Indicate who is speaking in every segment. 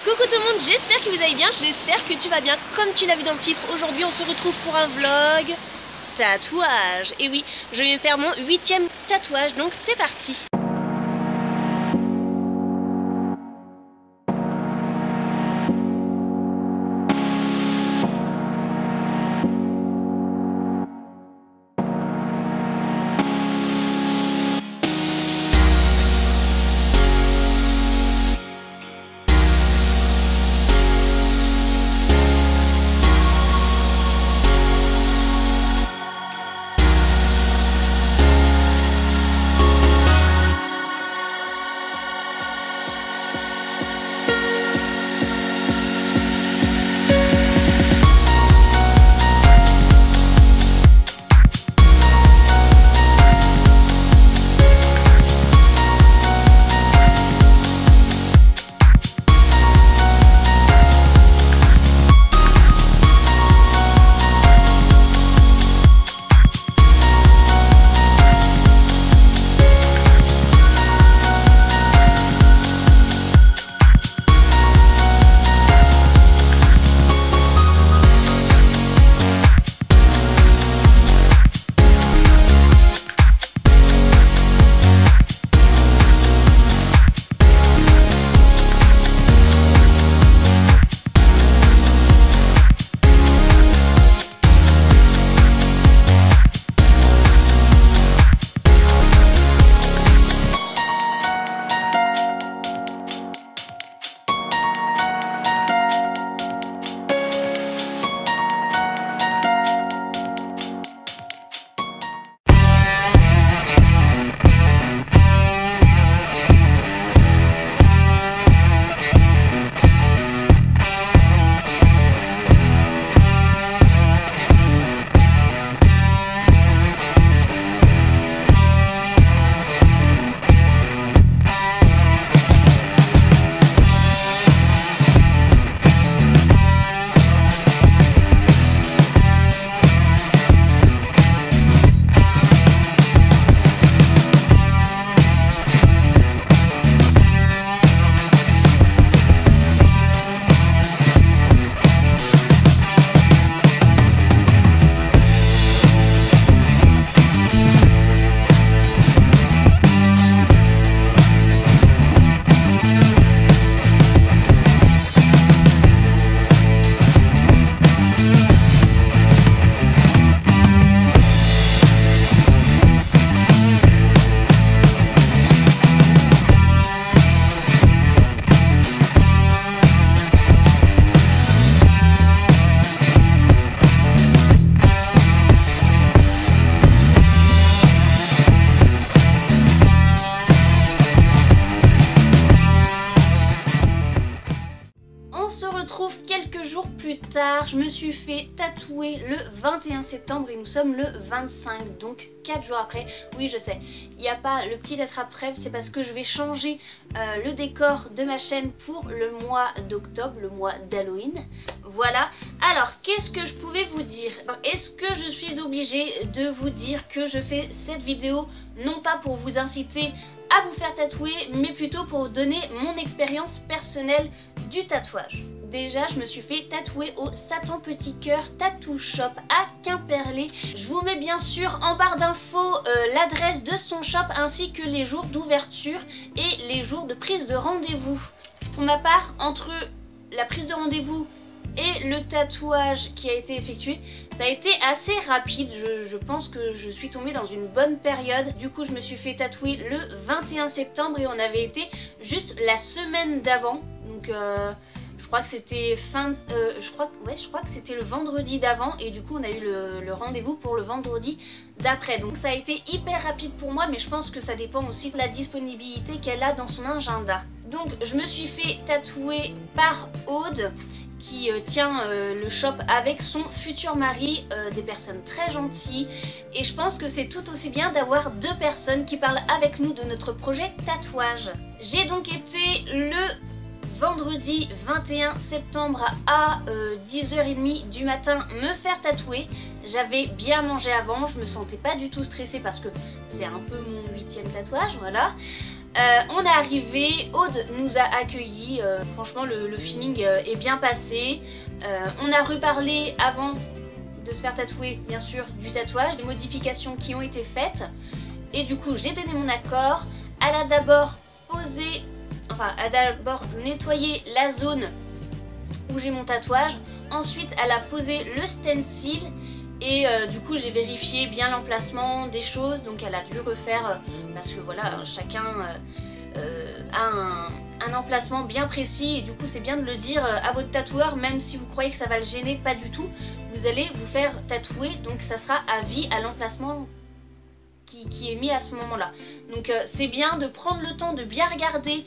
Speaker 1: Coucou tout le monde, j'espère que vous allez bien, j'espère que tu vas bien. Comme tu l'as vu dans le titre, aujourd'hui on se retrouve pour un vlog tatouage. Et oui, je vais faire mon 8e tatouage, donc c'est parti. Quelques jours plus tard, je me suis fait tatouer le 21 septembre et nous sommes le 25, donc 4 jours après. Oui, je sais, il n'y a pas le petit attrape-rêve, c'est parce que je vais changer le décor de ma chaîne pour le mois d'octobre, le mois d'Halloween. Voilà, alors qu'est-ce que je pouvais vous dire? Est-ce que je suis obligée de vous dire que je fais cette vidéo non pas pour vous inciter à vous faire tatouer, mais plutôt pour vous donner mon expérience personnelle du tatouage? Déjà, je me suis fait tatouer au Satan Petit Cœur Tattoo Shop à Quimperlé. Je vous mets bien sûr en barre d'infos l'adresse de son shop ainsi que les jours d'ouverture et les jours de prise de rendez-vous. Pour ma part, entre la prise de rendez-vous et le tatouage qui a été effectué, ça a été assez rapide. Je pense que je suis tombée dans une bonne période. Du coup, je me suis fait tatouer le 21 septembre et on avait été juste la semaine d'avant. Donc je crois que c'était je crois que c'était le vendredi d'avant et du coup on a eu le rendez-vous pour le vendredi d'après. Donc ça a été hyper rapide pour moi, mais je pense que ça dépend aussi de la disponibilité qu'elle a dans son agenda. Donc je me suis fait tatouer par Aude qui tient le shop avec son futur mari, des personnes très gentilles, et je pense que c'est tout aussi bien d'avoir deux personnes qui parlent avec nous de notre projet tatouage. J'ai donc été le vendredi 21 septembre à 10h30 du matin me faire tatouer. J'avais bien mangé avant, je me sentais pas du tout stressée parce que c'est un peu mon 8e tatouage, voilà. On est arrivé, Aude nous a accueillis, franchement le feeling est bien passé. On a reparlé avant de se faire tatouer, bien sûr, du tatouage, des modifications qui ont été faites. Et du coup, j'ai donné mon accord. Elle a d'abord posé, enfin, elle a d'abord nettoyé la zone où j'ai mon tatouage. Ensuite, elle a posé le stencil. Et du coup, j'ai vérifié bien l'emplacement des choses. Donc, elle a dû refaire, parce que voilà, chacun a un emplacement bien précis. Et du coup, c'est bien de le dire à votre tatoueur, même si vous croyez que ça va le gêner, pas du tout. Vous allez vous faire tatouer, donc ça sera à vie à l'emplacement qui est mis à ce moment-là. Donc c'est bien de prendre le temps de bien regarder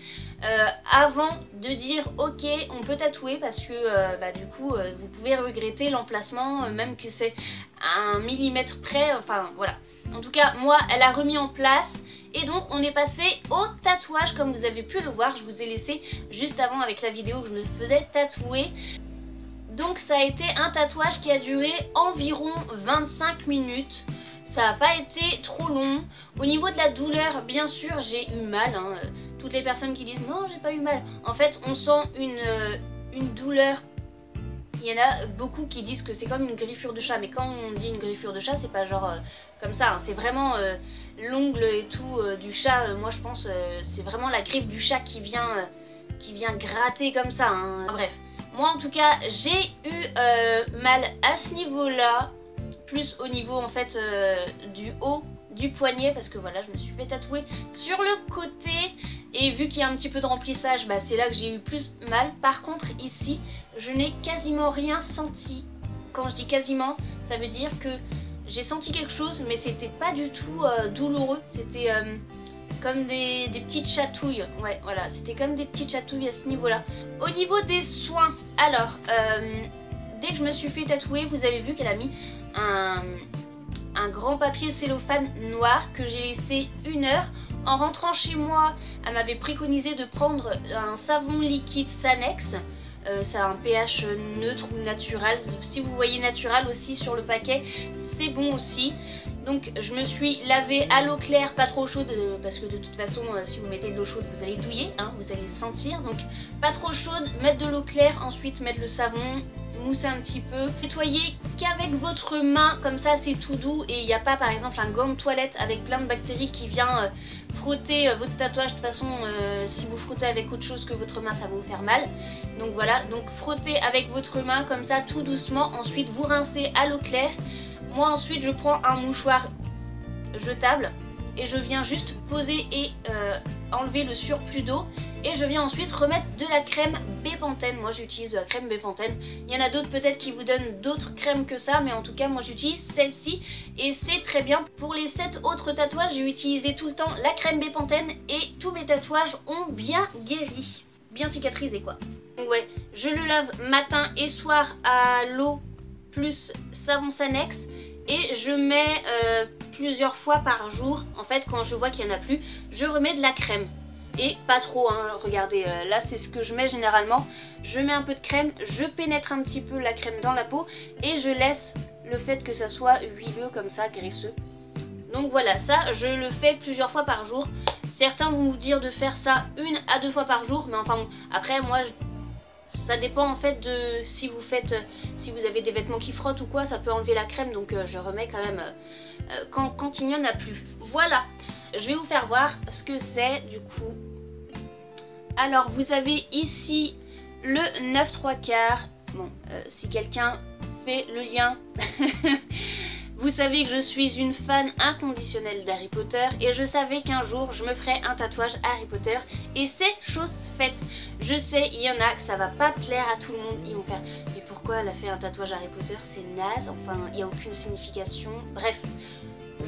Speaker 1: avant de dire ok on peut tatouer, parce que du coup vous pouvez regretter l'emplacement, même que c'est à 1 millimètre près, enfin voilà. En tout cas moi elle a remis en place et donc on est passé au tatouage comme vous avez pu le voir. Je vous ai laissé juste avant avec la vidéo que je me faisais tatouer. Donc ça a été un tatouage qui a duré environ 25 minutes. Ça n'a pas été trop long. Au niveau de la douleur, bien sûr, j'ai eu mal. Hein. Toutes les personnes qui disent non, j'ai pas eu mal. En fait, on sent une douleur. Il y en a beaucoup qui disent que c'est comme une griffure de chat. Mais quand on dit une griffure de chat, c'est pas genre comme ça. Hein. C'est vraiment l'ongle et tout du chat. Moi, je pense c'est vraiment la griffe du chat qui vient gratter comme ça. Hein. Bref. Moi, en tout cas, j'ai eu mal à ce niveau-là. Plus au niveau en fait du haut du poignet, parce que voilà je me suis fait tatouer sur le côté et vu qu'il y a un petit peu de remplissage, bah, c'est là que j'ai eu plus mal. Par contre ici je n'ai quasiment rien senti. Quand je dis quasiment, ça veut dire que j'ai senti quelque chose mais c'était pas du tout douloureux. C'était comme des petites chatouilles, ouais voilà, c'était comme des petites chatouilles à ce niveau là. Au niveau des soins, alors dès que je me suis fait tatouer, vous avez vu qu'elle a mis un grand papier cellophane noir que j'ai laissé 1 heure. En rentrant chez moi, elle m'avait préconisé de prendre un savon liquide Sanex. Ça a un pH neutre ou naturel. Si vous voyez naturel aussi sur le paquet, c'est bon aussi. Donc je me suis lavée à l'eau claire, pas trop chaude, parce que de toute façon si vous mettez de l'eau chaude vous allez douiller, hein, vous allez le sentir. Donc pas trop chaude, mettre de l'eau claire, ensuite mettre le savon, mousser un petit peu, nettoyer qu'avec votre main, comme ça c'est tout doux et il n'y a pas par exemple un gant de toilette avec plein de bactéries qui vient frotter votre tatouage. De toute façon si vous frottez avec autre chose que votre main ça va vous faire mal. Donc voilà, donc frottez avec votre main comme ça tout doucement, ensuite vous rincez à l'eau claire. Moi ensuite je prends un mouchoir jetable et je viens juste poser et enlever le surplus d'eau. Et je viens ensuite remettre de la crème Bepanthen. Moi j'utilise de la crème Bepanthen. Il y en a d'autres peut-être qui vous donnent d'autres crèmes que ça, mais en tout cas moi j'utilise celle-ci et c'est très bien. Pour les 7 autres tatouages, j'ai utilisé tout le temps la crème Bepanthen et tous mes tatouages ont bien guéri, bien cicatrisé quoi. Donc ouais, je le lave matin et soir à l'eau plus savon Sanex et je mets plusieurs fois par jour. En fait quand je vois qu'il n'y en a plus, je remets de la crème. Et pas trop, hein. Regardez, là c'est ce que je mets généralement. Je mets un peu de crème, je pénètre un petit peu la crème dans la peau et je laisse le fait que ça soit huileux comme ça, graisseux. Donc voilà, ça je le fais plusieurs fois par jour. Certains vont vous dire de faire ça 1 à 2 fois par jour, mais enfin bon, après moi ça dépend en fait de si vous faites, si vous avez des vêtements qui frottent ou quoi, ça peut enlever la crème, donc je remets quand même quand il n'y en a plus. Voilà, je vais vous faire voir ce que c'est du coup. Alors vous avez ici le 9/3. Bon, si quelqu'un fait le lien, vous savez que je suis une fan inconditionnelle d'Harry Potter et je savais qu'un jour je me ferais un tatouage Harry Potter et c'est chose faite. Je sais, il y en a que ça va pas plaire à tout le monde, ils vont faire mais pourquoi elle a fait un tatouage Harry Potter, c'est naze, enfin il n'y a aucune signification. Bref,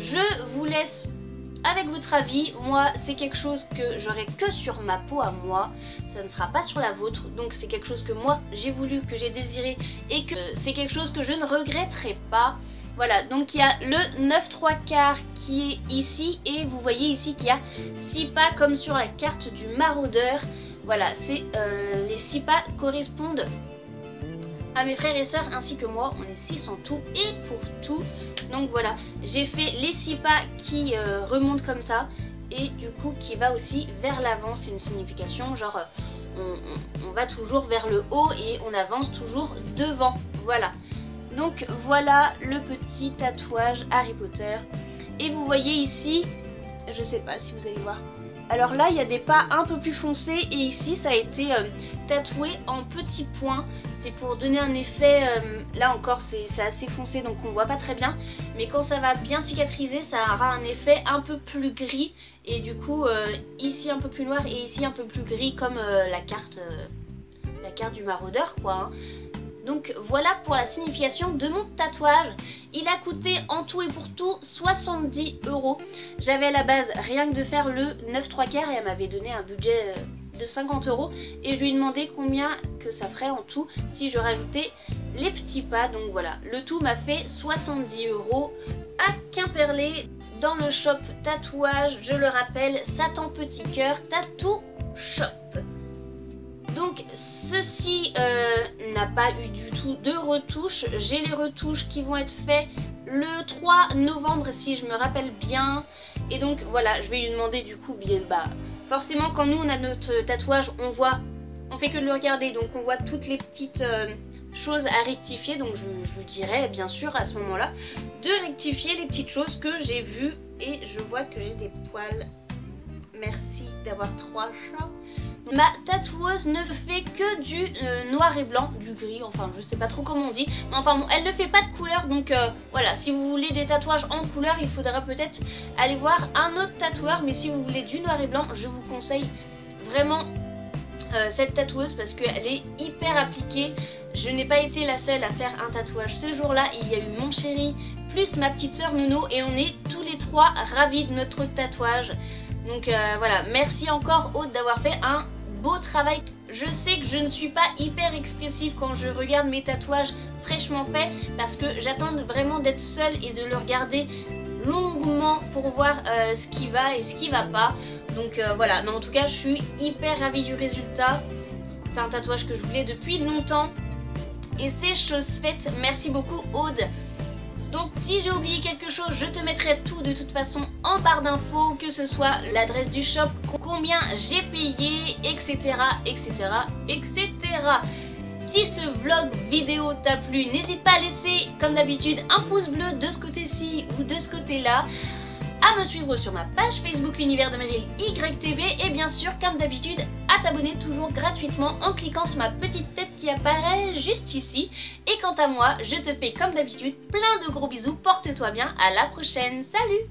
Speaker 1: je vous laisse avec votre avis. Moi c'est quelque chose que j'aurai que sur ma peau à moi, ça ne sera pas sur la vôtre, donc c'est quelque chose que moi j'ai voulu, que j'ai désiré et que c'est quelque chose que je ne regretterai pas. Voilà, donc il y a le 9/3 qui est ici et vous voyez ici qu'il y a 6 pas comme sur la carte du maraudeur. Voilà, c'est les 6 pas correspondent à mes frères et sœurs ainsi que moi. On est 6 en tout et pour tout. Donc voilà, j'ai fait les 6 pas qui remontent comme ça et du coup qui va aussi vers l'avant. C'est une signification genre on va toujours vers le haut et on avance toujours devant. Voilà. Donc voilà le petit tatouage Harry Potter. Et vous voyez ici, je sais pas si vous allez voir. Alors là il y a des pas un peu plus foncés et ici ça a été tatoué en petits points. C'est pour donner un effet, là encore c'est assez foncé donc on voit pas très bien. Mais quand ça va bien cicatriser ça aura un effet un peu plus gris. Et du coup ici un peu plus noir et ici un peu plus gris comme la carte du maraudeur quoi. Hein. Donc voilà pour la signification de mon tatouage. Il a coûté en tout et pour tout 70 €. J'avais à la base rien que de faire le 9/3 et elle m'avait donné un budget de 50 € et je lui ai demandé combien que ça ferait en tout si je rajoutais les petits pas. Donc voilà, le tout m'a fait 70 € à Quimperlé dans le shop tatouage, je le rappelle, Satan Petit Cœur Tattoo Shop. Donc ceci n'a pas eu du tout de retouches. J'ai les retouches qui vont être faites le 3 novembre si je me rappelle bien. Et donc voilà, je vais lui demander du coup, forcément quand nous on a notre tatouage, on fait que de le regarder. Donc on voit toutes les petites choses à rectifier. Donc je lui dirai bien sûr à ce moment là de rectifier les petites choses que j'ai vues. Et je vois que j'ai des poils. Merci d'avoir 3 chats. Ma tatoueuse ne fait que du noir et blanc, du gris, enfin je sais pas trop comment on dit. Mais enfin bon, elle ne fait pas de couleur, donc voilà, si vous voulez des tatouages en couleur, il faudra peut-être aller voir un autre tatoueur. Mais si vous voulez du noir et blanc, je vous conseille vraiment cette tatoueuse parce qu'elle est hyper appliquée. Je n'ai pas été la seule à faire un tatouage ce jour-là, il y a eu mon chéri plus ma petite soeur Nono et on est tous les 3 ravis de notre tatouage. Donc voilà, merci encore Aude d'avoir fait un beau travail. Je sais que je ne suis pas hyper expressive quand je regarde mes tatouages fraîchement faits parce que j'attends vraiment d'être seule et de le regarder longuement pour voir ce qui va et ce qui va pas. Donc voilà, mais en tout cas je suis hyper ravie du résultat. C'est un tatouage que je voulais depuis longtemps et c'est chose faite. Merci beaucoup Aude. Donc si j'ai oublié quelque chose, je te mettrai tout de toute façon en barre d'infos, que ce soit l'adresse du shop, combien j'ai payé, etc. etc. etc. Si ce vlog vidéo t'a plu, n'hésite pas à laisser comme d'habitude un pouce bleu de ce côté-ci ou de ce côté-là, à me suivre sur ma page Facebook l'univers de Meryl YTV et bien sûr comme d'habitude à t'abonner toujours gratuitement en cliquant sur ma petite tête qui apparaît juste ici. Et quant à moi, je te fais comme d'habitude plein de gros bisous, porte-toi bien, à la prochaine, salut!